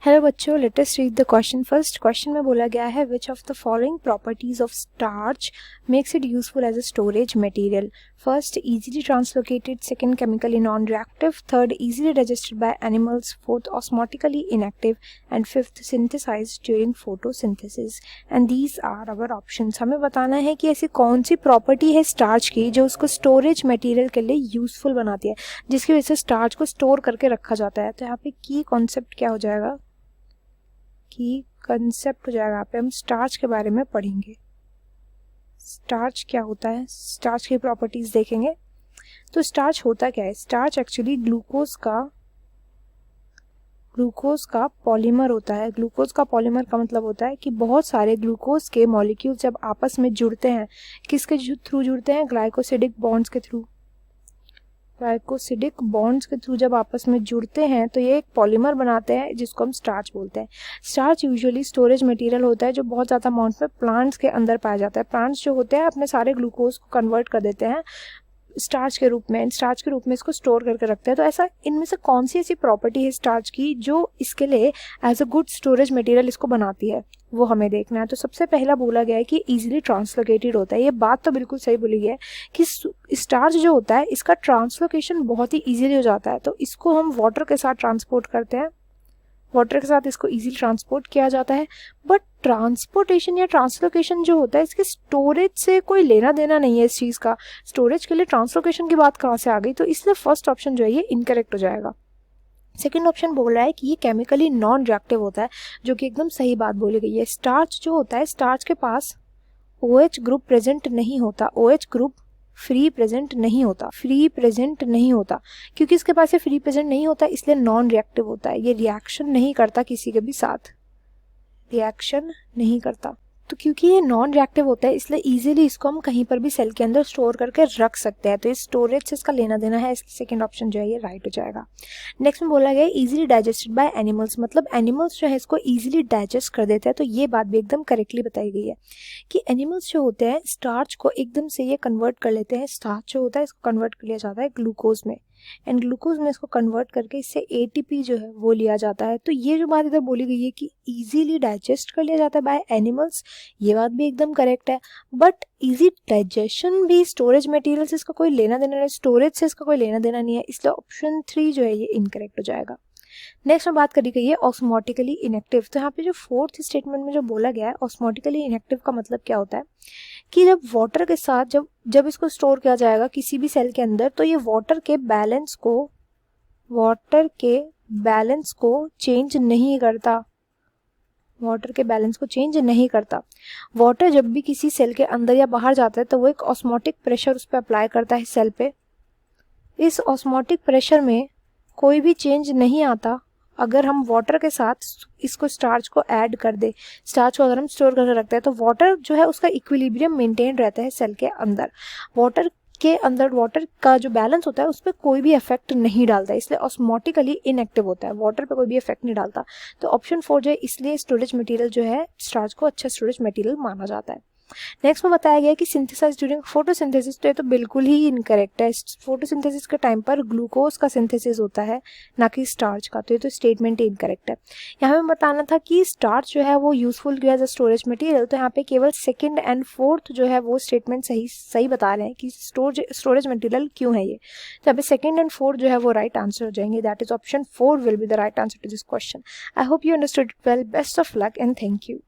Hello बच्चों, let us read the question first. Question में बोला गया है which of the following properties of starch makes it useful as a storage material. First, easily translocated, second, chemically non reactive, third, easily digested by animals, fourth, osmotically inactive and fifth, synthesized during photosynthesis. And these are our options. हमें बताना है कि ऐसी कौन सी property है starch की जो उसको स्टोरेज मटेरियल के लिए यूजफुल बनाती है, जिसकी वजह से स्टार्च को स्टोर करके रखा जाता है। तो यहाँ पे की कॉन्सेप्ट क्या हो जाएगा, की कंसेप्ट हो जाएगा। यहाँ पे हम स्टार्च के बारे में पढ़ेंगे। स्टार्च क्या होता है, स्टार्च की प्रॉपर्टीज देखेंगे। तो स्टार्च होता क्या है? स्टार्च एक्चुअली ग्लूकोज का पॉलीमर होता है। ग्लूकोज का पॉलीमर का मतलब होता है कि बहुत सारे ग्लूकोज के मॉलिक्यूल जब आपस में जुड़ते हैं, किसके थ्रू जुड़ते हैं? ग्लाइकोसिडिक बॉन्ड्स के थ्रू। ग्लाइकोसिडिक बॉन्ड्स के थ्रू जब आपस में जुड़ते हैं तो ये एक पॉलीमर बनाते हैं जिसको हम स्टार्च बोलते हैं। स्टार्च यूजुअली स्टोरेज मटेरियल होता है जो बहुत ज़्यादा अमाउंट में प्लांट्स के अंदर पाया जाता है। प्लांट्स जो होते हैं अपने सारे ग्लूकोज को कन्वर्ट कर देते हैं स्टार्च के रूप में, स्टार्च के रूप में इसको स्टोर करके रखते हैं। तो ऐसा इनमें से कौन सी ऐसी प्रॉपर्टी है स्टार्च की जो इसके लिए as a good storage material इसको बनाती है, वो हमें देखना है। तो सबसे पहला बोला गया है कि इजीली ट्रांसलोकेटेड होता है। ये बात तो बिल्कुल सही बोली गई है कि स्टार्च जो होता है इसका ट्रांसलोकेशन बहुत ही इजीली हो जाता है। तो इसको हम वाटर के साथ ट्रांसपोर्ट करते हैं, वाटर के साथ इसको इजीली ट्रांसपोर्ट किया जाता है। बट ट्रांसपोर्टेशन या ट्रांसलोकेशन जो होता है इसके स्टोरेज से कोई लेना देना नहीं है। इस चीज़ का स्टोरेज के लिए ट्रांसलोकेशन की बात कहाँ से आ गई? तो इसलिए फर्स्ट ऑप्शन जो है ये इनकरेक्ट हो जाएगा। सेकेंड ऑप्शन बोल रहा है कि ये केमिकली नॉन रिएक्टिव होता है, जो कि एकदम सही बात बोली गई है। स्टार्च जो होता है, स्टार्च के पास OH ग्रुप प्रेजेंट नहीं होता, OH ग्रुप फ्री प्रेजेंट नहीं होता, क्योंकि इसके पास ये फ्री प्रेजेंट नहीं होता इसलिए नॉन रिएक्टिव होता है। ये रिएक्शन नहीं करता किसी के भी साथ, रिएक्शन नहीं करता। तो क्योंकि ये नॉन रिएक्टिव होता है इसलिए इजीली इसको हम कहीं पर भी सेल के अंदर स्टोर करके रख सकते हैं। तो इस स्टोरेज से इसका लेना देना है, इसलिए सेकंड ऑप्शन जो है ये राइट हो जाएगा। नेक्स्ट में बोला गया इजीली डाइजेस्टेड बाय एनिमल्स, मतलब एनिमल्स जो है इसको इजीली डाइजेस्ट कर देते हैं। तो ये बात भी एकदम करेक्टली बताई गई है कि एनिमल्स जो होते हैं स्टार्च को एकदम से ये कन्वर्ट कर लेते हैं। स्टार्च जो होता है इसको कन्वर्ट कर लिया जाता है ग्लूकोज में, एंड ग्लूकोज में इसको कन्वर्ट करके इससे ATP जो है वो लिया जाता है। तो ये जो बात इधर बोली गई है कि इजीली डाइजेस्ट कर लिया जाता है बाय एनिमल्स, ये बात भी एकदम करेक्ट है। बट इजी डाइजेशन भी स्टोरेज मटेरियल से इसका कोई लेना देना नहीं, स्टोरेज से इसका कोई लेना देना नहीं है, इसलिए ऑप्शन 3 जो है ये इनकरेक्ट हो जाएगा। नेक्स्ट में बात करी गई है ऑस्मोटिकली इनएक्टिव। तो यहाँ पे जो फोर्थ स्टेटमेंट में जो बोला गया है ऑस्मोटिकली इनएक्टिव का मतलब क्या होता है कि जब वाटर के साथ जब इसको स्टोर किया जाएगा किसी भी सेल के अंदर, तो ये वाटर के बैलेंस को चेंज नहीं करता। वाटर जब भी किसी सेल के अंदर या बाहर जाता है तो वो एक ऑस्मोटिक प्रेशर उस पर अप्लाई करता है सेल पे। इस ऑस्मोटिक प्रेशर में कोई भी चेंज नहीं आता अगर हम वाटर के साथ इसको स्टार्च को ऐड कर दे। स्टार्च को अगर हम स्टोर करके रखते हैं तो वाटर जो है उसका इक्विलिब्रियम मेंटेन रहता है सेल के अंदर। वाटर का जो बैलेंस होता है उस पर कोई भी इफेक्ट नहीं डालता है, इसलिए ऑस्मोटिकली इनएक्टिव होता है, वाटर पे कोई भी इफेक्ट नहीं डालता। तो ऑप्शन 4 जो है इसलिए स्टोरेज मटेरियल जो है स्टार्च को अच्छा स्टोरेज मटेरियल माना जाता है। नेक्स्ट में बताया गया कि सिंथेसाइज ड्यूरिंग फोटोसिंथेसिस, तो ये तो बिल्कुल ही इनकरेक्ट है। फोटोसिंथेसिस के टाइम पर ग्लूकोज का सिंथेसिस होता है ना कि स्टार्च का, तो ये तो स्टेटमेंट ही इनकरेक्ट है। यहाँ में बताना था कि स्टार्च जो है वो यूजफुल किया एज अ स्टोरेज मटेरियल, तो यहाँ पे केवल सेकंड एंड फोर्थ जो है वो स्टेटमेंट सही बता रहे हैं कि स्टोरेज मटेरियल क्यों है ये। तो यहाँ पे सेकंड एंड फोर्थ जो है वो राइट आंसर हो जाएंगे। That is option 4 will be the right answer to this question. I hope you understood it well. Best of luck and thank you.